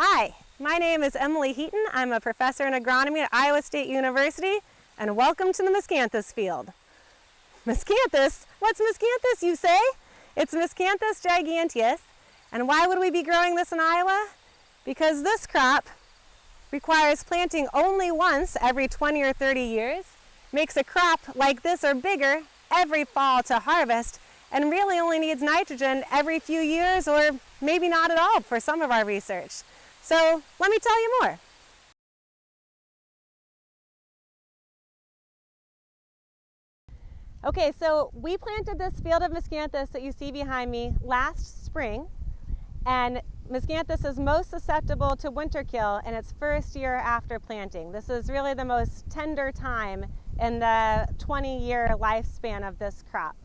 Hi, my name is Emily Heaton. I'm a professor in agronomy at Iowa State University, and welcome to the Miscanthus field. Miscanthus? What's Miscanthus, you say? It's Miscanthus giganteus. And why would we be growing this in Iowa? Because this crop requires planting only once every 20 or 30 years, makes a crop like this or bigger every fall to harvest, and really only needs nitrogen every few years or maybe not at all for some of our research. So let me tell you more. Okay, so we planted this field of Miscanthus that you see behind me last spring, and Miscanthus is most susceptible to winter kill in its first year after planting. This is really the most tender time in the 20-year lifespan of this crop.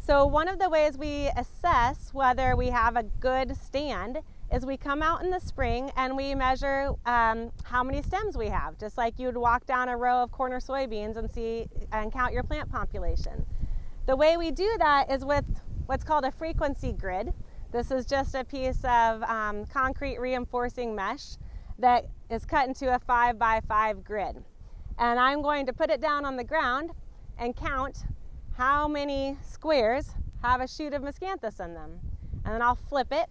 So one of the ways we assess whether we have a good stand is we come out in the spring and we measure how many stems we have, just like you'd walk down a row of corn or soybeans and see and count your plant population. The way we do that is with what's called a frequency grid. This is just a piece of concrete reinforcing mesh that is cut into a 5x5 grid. And I'm going to put it down on the ground and count how many squares have a shoot of Miscanthus in them. And then I'll flip it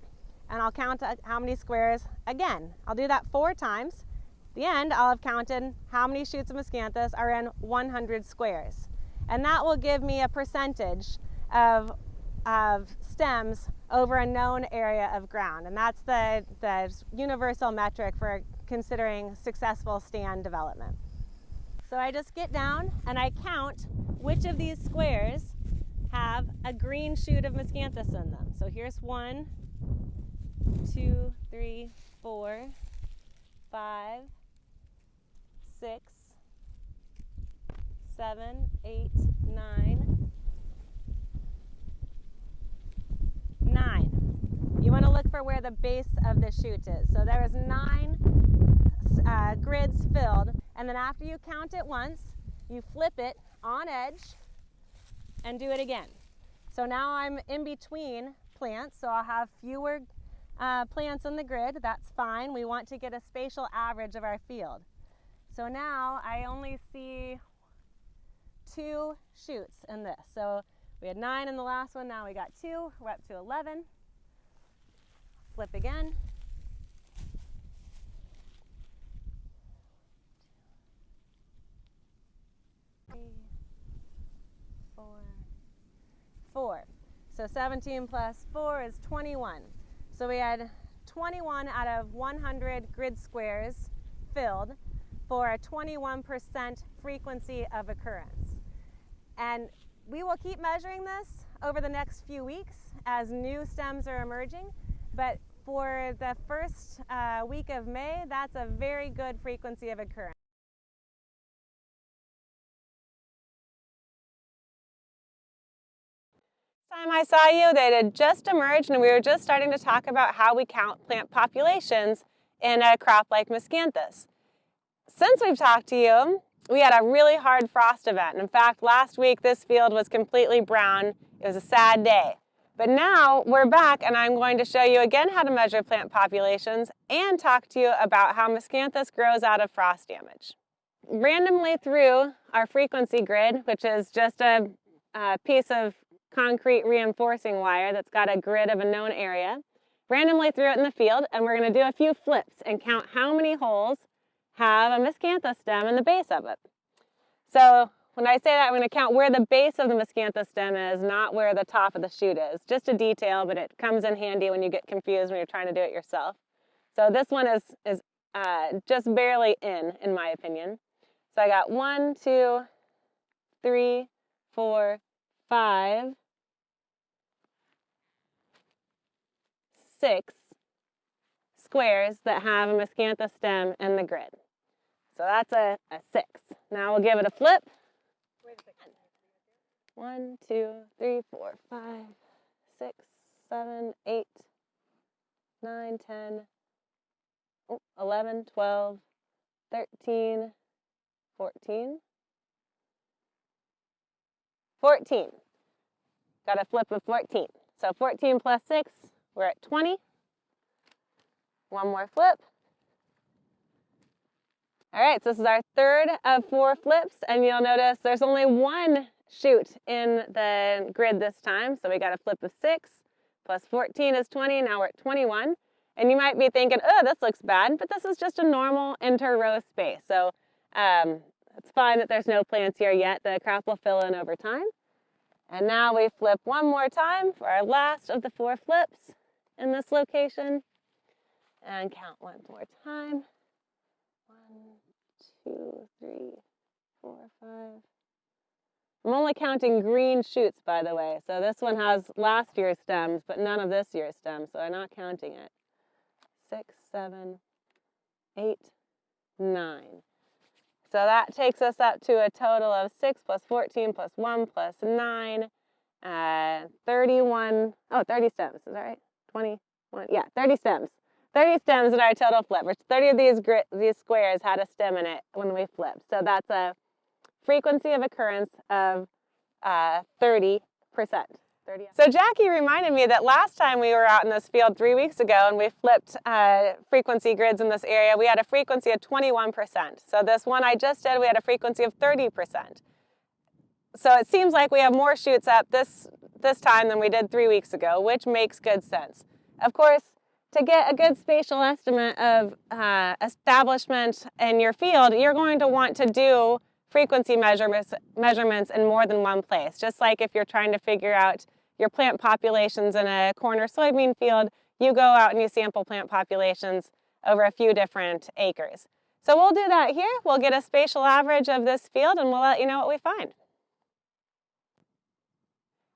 and I'll count how many squares again. I'll do that 4 times. At the end, I'll have counted how many shoots of Miscanthus are in 100 squares. And that will give me a percentage of stems over a known area of ground. And that's the universal metric for considering successful stand development. So I just get down and I count which of these squares have a green shoot of Miscanthus in them. So here's 1, 2, 3, 4, 5, 6, 7, 8, 9. 9. You want to look for where the base of the shoot is. So there is 9 grids filled, and then after you count it once, you flip it on edge and do it again. So now I'm in between plants, so I'll have fewer plants in the grid. That's fine. We want to get a spatial average of our field. So now I only see 2 shoots in this. So we had 9 in the last one, now we got 2, we're up to 11. Flip again. 3, 4, 4. So 17 plus 4 is 21. So we had 21 out of 100 grid squares filled for a 21% frequency of occurrence. And we will keep measuring this over the next few weeks as new stems are emerging, but for the first week of May, that's a very good frequency of occurrence. Time I saw you, they had just emerged and we were just starting to talk about how we count plant populations in a crop like Miscanthus. Since we've talked to you, we had a really hard frost event. In fact, last week this field was completely brown. It was a sad day. But now we're back and I'm going to show you again how to measure plant populations and talk to you about how Miscanthus grows out of frost damage. Randomly through our frequency grid, which is just a piece of concrete reinforcing wire that's got a grid of a known area, randomly through it in the field, and we're going to do a few flips and count how many holes have a Miscanthus stem in the base of it. So when I say that, I'm going to count where the base of the Miscanthus stem is, not where the top of the shoot is. Just a detail, but it comes in handy when you get confused when you're trying to do it yourself. So this one is just barely in my opinion. So I got 1, 2, 3, 4, 5, 6 squares that have a Miscanthus stem in the grid. So that's a 6. Now we'll give it a flip. 1, 2, 3, 4, 5, 6, 7, 8, 9, 10, 11, 12, 13, 14. 14. Got a flip of 14. So 14 plus 6, we're at 20. One more flip. All right, so this is our third of 4 flips, and you'll notice there's only one shoot in the grid this time. So we got a flip of 6 plus 14 is 20. Now we're at 21. And you might be thinking, oh, this looks bad, but this is just a normal inter-row space. So it's fine that there's no plants here yet. The crop will fill in over time. And now we flip one more time for our last of the 4 flips in this location. And count one more time. 1, 2, 3, 4, 5. I'm only counting green shoots, by the way. So this one has last year's stems, but none of this year's stems, so I'm not counting it. 6, 7, 8, 9. So that takes us up to a total of 6 plus 14 plus 1 plus 9, 31, 30 stems, is that right? 21, yeah, 30 stems. 30 stems in our total flip, which 30 of these squares had a stem in it when we flipped. So that's a frequency of occurrence of 30%. So Jackie reminded me that last time we were out in this field 3 weeks ago and we flipped frequency grids in this area, we had a frequency of 21%. So this one I just did, we had a frequency of 30%. So it seems like we have more shoots up this time than we did 3 weeks ago, which makes good sense. Of course, to get a good spatial estimate of establishment in your field, you're going to want to do frequency measurements in more than one place. Just like if you're trying to figure out your plant populations in a corner soybean field, you go out and you sample plant populations over a few different acres. So we'll do that here. We'll get a spatial average of this field and we'll let you know what we find.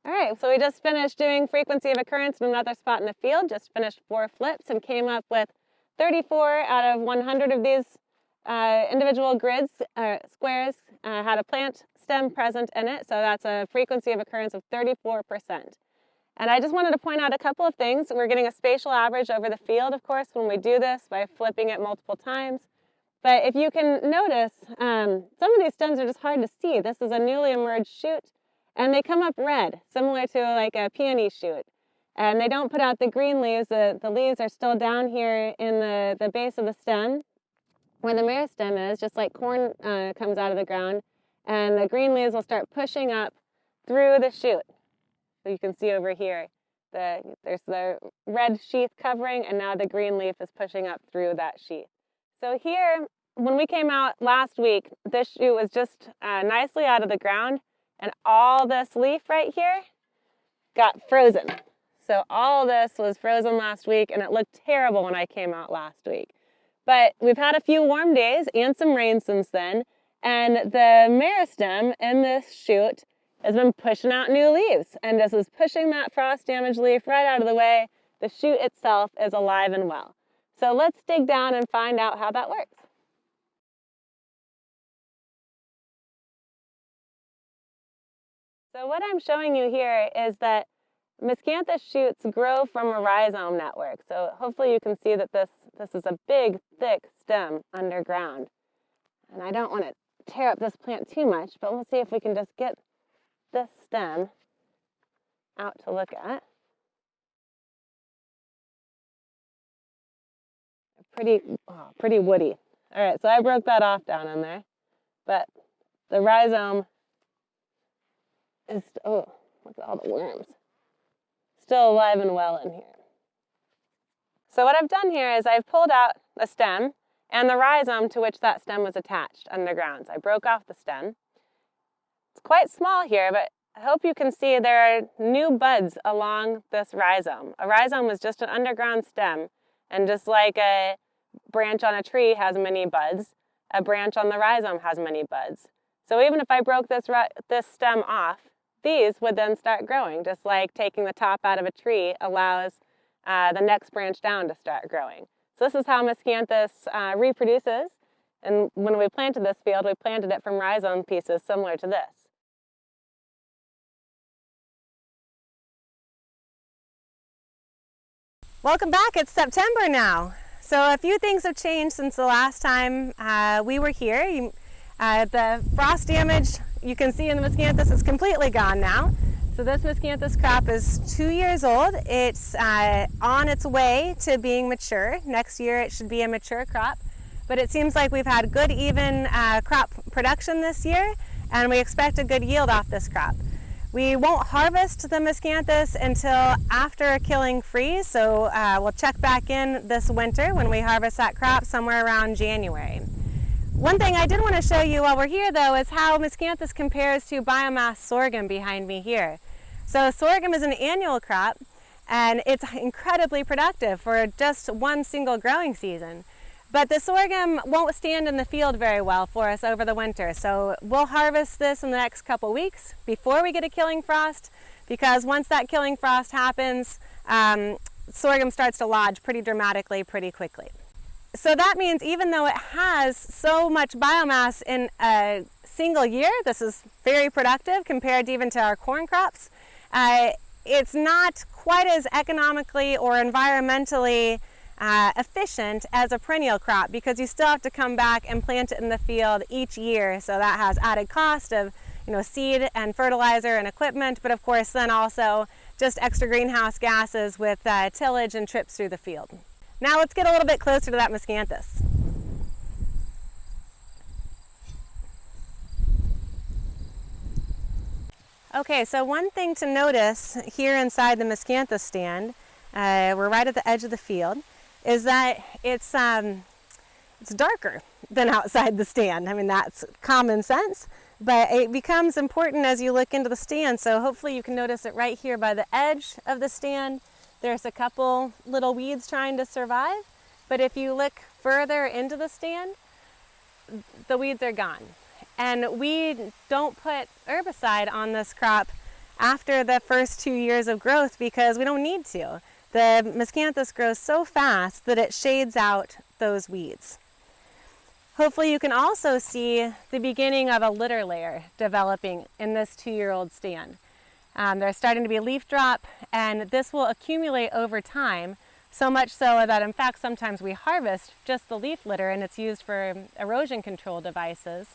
All right, so we just finished doing frequency of occurrence in another spot in the field, just finished 4 flips and came up with 34 out of 100 of these individual grids, squares, had a plant stem present in it, so that's a frequency of occurrence of 34%. And I just wanted to point out a couple of things. We're getting a spatial average over the field, of course, when we do this by flipping it multiple times. But if you can notice, some of these stems are just hard to see. This is a newly emerged shoot, and they come up red, similar to like a peony shoot. And they don't put out the green leaves. The leaves are still down here in the base of the stem, where the meristem is, just like corn comes out of the ground. And the green leaves will start pushing up through the shoot. So you can see over here, there's the red sheath covering, and now the green leaf is pushing up through that sheath. So here, when we came out last week, this shoot was just nicely out of the ground, and all this leaf right here got frozen. So all this was frozen last week, and it looked terrible when I came out last week. But we've had a few warm days and some rain since then, and the meristem in this shoot has been pushing out new leaves. And this is pushing that frost-damaged leaf right out of the way. The shoot itself is alive and well. So let's dig down and find out how that works. So what I'm showing you here is that Miscanthus shoots grow from a rhizome network. So hopefully you can see that this is a big, thick stem underground. And I don't want to tear up this plant too much, but we'll see if we can just get this stem out to look at. Pretty woody. All right, so I broke that off down in there, but the rhizome is, oh, look at all the worms. Still alive and well in here. So what I've done here is I've pulled out the stem and the rhizome to which that stem was attached underground. So I broke off the stem. It's quite small here, but I hope you can see there are new buds along this rhizome. A rhizome is just an underground stem, and just like a branch on a tree has many buds, a branch on the rhizome has many buds. So even if I broke this stem off, these would then start growing, just like taking the top out of a tree allows the next branch down to start growing. So this is how Miscanthus reproduces. And when we planted this field, we planted it from rhizome pieces similar to this. Welcome back. It's September now. So a few things have changed since the last time we were here. The frost damage you can see in the Miscanthus is completely gone now. So this Miscanthus crop is 2 years old. It's on its way to being mature. Next year it should be a mature crop. But it seems like we've had good even crop production this year, and we expect a good yield off this crop. We won't harvest the Miscanthus until after a killing freeze, so we'll check back in this winter when we harvest that crop somewhere around January. One thing I did want to show you while we're here though is how Miscanthus compares to biomass sorghum behind me here. So sorghum is an annual crop, and it's incredibly productive for just one single growing season. But the sorghum won't stand in the field very well for us over the winter, so we'll harvest this in the next couple weeks before we get a killing frost, because once that killing frost happens, sorghum starts to lodge pretty dramatically pretty quickly. So that means even though it has so much biomass in a single year, this is very productive compared even to our corn crops, it's not quite as economically or environmentally efficient as a perennial crop, because you still have to come back and plant it in the field each year. So that has added cost of seed and fertilizer and equipment, but of course then also just extra greenhouse gases with tillage and trips through the field. Now let's get a little bit closer to that Miscanthus. Okay, so one thing to notice here inside the Miscanthus stand, we're right at the edge of the field, is that it's darker than outside the stand. I mean, that's common sense, but it becomes important as you look into the stand. So hopefully you can notice it right here by the edge of the stand. There's a couple little weeds trying to survive, but if you look further into the stand, the weeds are gone. And we don't put herbicide on this crop after the first 2 years of growth because we don't need to. The Miscanthus grows so fast that it shades out those weeds. Hopefully you can also see the beginning of a litter layer developing in this 2-year-old stand. There's starting to be leaf drop, and this will accumulate over time, so much so that in fact sometimes we harvest just the leaf litter and it's used for erosion control devices.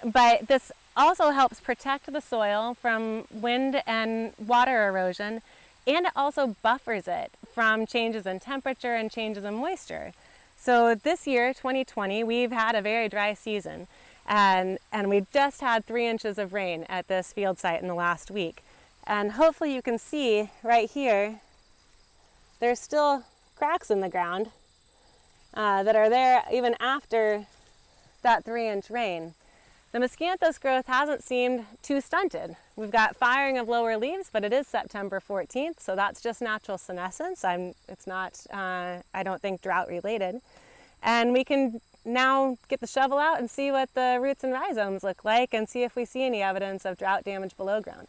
But this also helps protect the soil from wind and water erosion, and it also buffers it from changes in temperature and changes in moisture. So this year, 2020, we've had a very dry season, and we've just had 3 inches of rain at this field site in the last week. And hopefully you can see right here, there's still cracks in the ground that are there even after that 3-inch rain. The Miscanthus growth hasn't seemed too stunted. We've got firing of lower leaves, but it is September 14th, so that's just natural senescence. It's not, I don't think, drought related. And we can now get the shovel out and see what the roots and rhizomes look like and see if we see any evidence of drought damage below ground.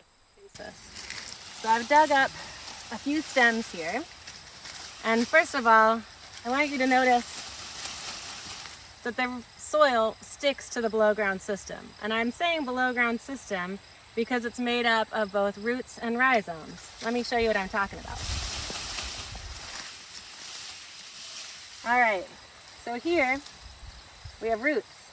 So I've dug up a few stems here. And first of all, I want you to notice that the soil sticks to the below ground system. And I'm saying below ground system because it's made up of both roots and rhizomes. Let me show you what I'm talking about. All right, so here we have roots.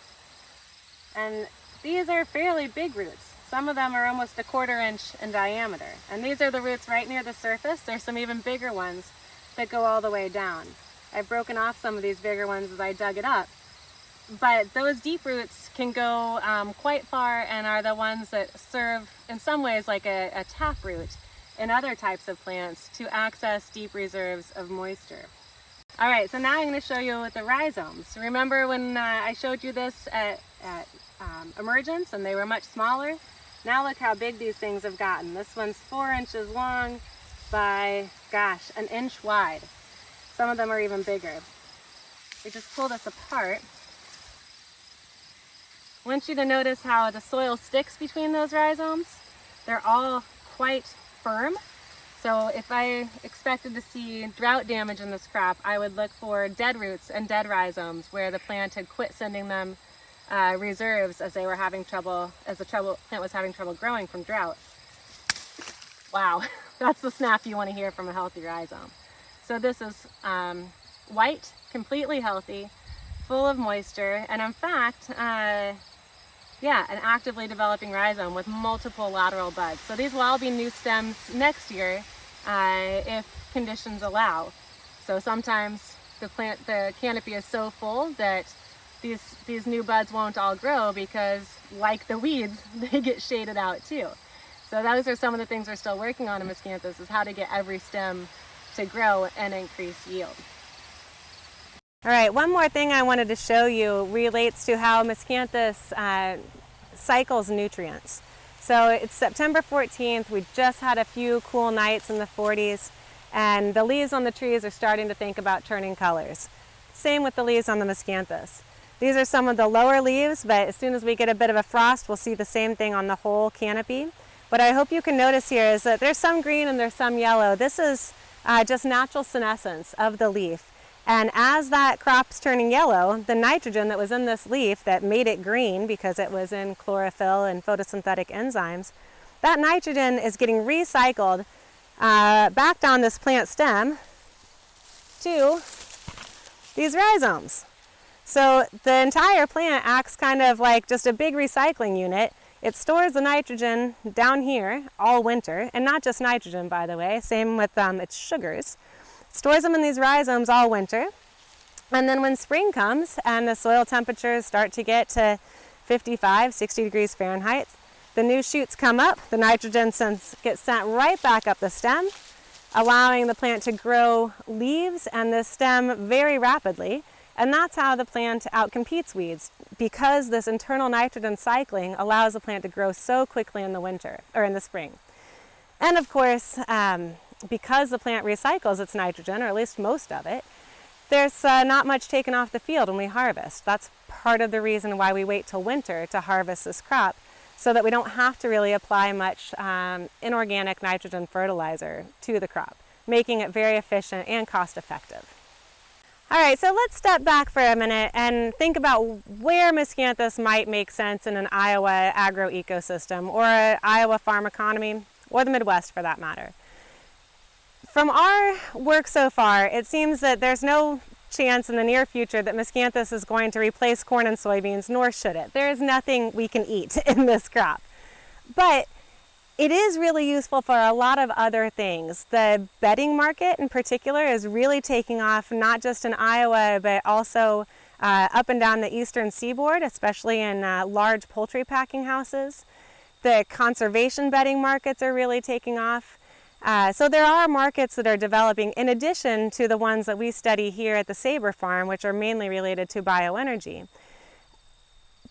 And these are fairly big roots. Some of them are almost 1/4 inch in diameter. And these are the roots right near the surface. There's some even bigger ones that go all the way down. I've broken off some of these bigger ones as I dug it up. But those deep roots can go quite far and are the ones that serve in some ways like a taproot in other types of plants to access deep reserves of moisture. All right, so now I'm going to show you with the rhizomes. Remember when I showed you this at emergence and they were much smaller? Now look how big these things have gotten. This one's 4 inches long by, gosh, 1 inch wide. Some of them are even bigger. We just pull this apart. I want you to notice how the soil sticks between those rhizomes. They're all quite firm. So if I expected to see drought damage in this crop, I would look for dead roots and dead rhizomes where the plant had quit sending them reserves as they were having trouble, as the plant was having trouble growing from drought. Wow, that's the snap you want to hear from a healthy rhizome. So this is white, completely healthy, full of moisture, and in fact, Yeah, an actively developing rhizome with multiple lateral buds. So these will all be new stems next year if conditions allow. So sometimes the canopy is so full that these new buds won't all grow because, like the weeds, they get shaded out too. So those are some of the things we're still working on in Miscanthus, is how to get every stem to grow and increase yield. All right, one more thing I wanted to show you relates to how Miscanthus cycles nutrients. So it's September 14th, we just had a few cool nights in the 40s, and the leaves on the trees are starting to think about turning colors. Same with the leaves on the Miscanthus. These are some of the lower leaves, but as soon as we get a bit of a frost, we'll see the same thing on the whole canopy. What I hope you can notice here is that there's some green and there's some yellow. This is just natural senescence of the leaf. And as that crop's turning yellow, the nitrogen that was in this leaf that made it green because it was in chlorophyll and photosynthetic enzymes, that nitrogen is getting recycled back down this plant stem to these rhizomes. So the entire plant acts kind of like just a big recycling unit. It stores the nitrogen down here all winter, and not just nitrogen, by the way, same with its sugars. It stores them in these rhizomes all winter, and then when spring comes and the soil temperatures start to get to 55, 60 degrees Fahrenheit, the new shoots come up, the nitrogen gets sent right back up the stem, allowing the plant to grow leaves and the stem very rapidly. And that's how the plant outcompetes weeds, because this internal nitrogen cycling allows the plant to grow so quickly in the winter, or in the spring. And of course, because the plant recycles its nitrogen, or at least most of it, there's not much taken off the field when we harvest. That's part of the reason why we wait till winter to harvest this crop, so that we don't have to really apply much inorganic nitrogen fertilizer to the crop, making it very efficient and cost effective. All right, so let's step back for a minute and think about where Miscanthus might make sense in an Iowa agro-ecosystem, or an Iowa farm economy, or the Midwest for that matter. From our work so far, it seems that there's no chance in the near future that Miscanthus is going to replace corn and soybeans, nor should it. There is nothing we can eat in this crop. But it is really useful for a lot of other things. The bedding market in particular is really taking off, not just in Iowa, but also up and down the eastern seaboard, especially in large poultry packing houses. The conservation bedding markets are really taking off. So there are markets that are developing in addition to the ones that we study here at the Sabre Farm, which are mainly related to bioenergy.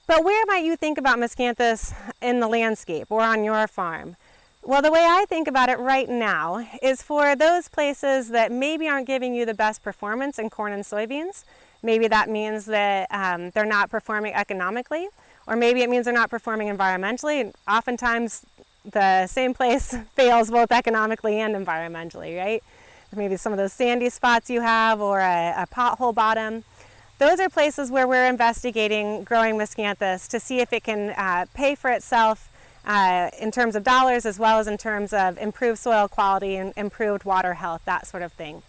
But where might you think about Miscanthus in the landscape or on your farm? Well, the way I think about it right now is for those places that maybe aren't giving you the best performance in corn and soybeans. Maybe that means that they're not performing economically, or maybe it means they're not performing environmentally. Oftentimes the same place fails both economically and environmentally, right? Maybe some of those sandy spots you have, or a pothole bottom. Those are places where we're investigating growing Miscanthus to see if it can pay for itself in terms of dollars, as well as in terms of improved soil quality and improved water health, that sort of thing.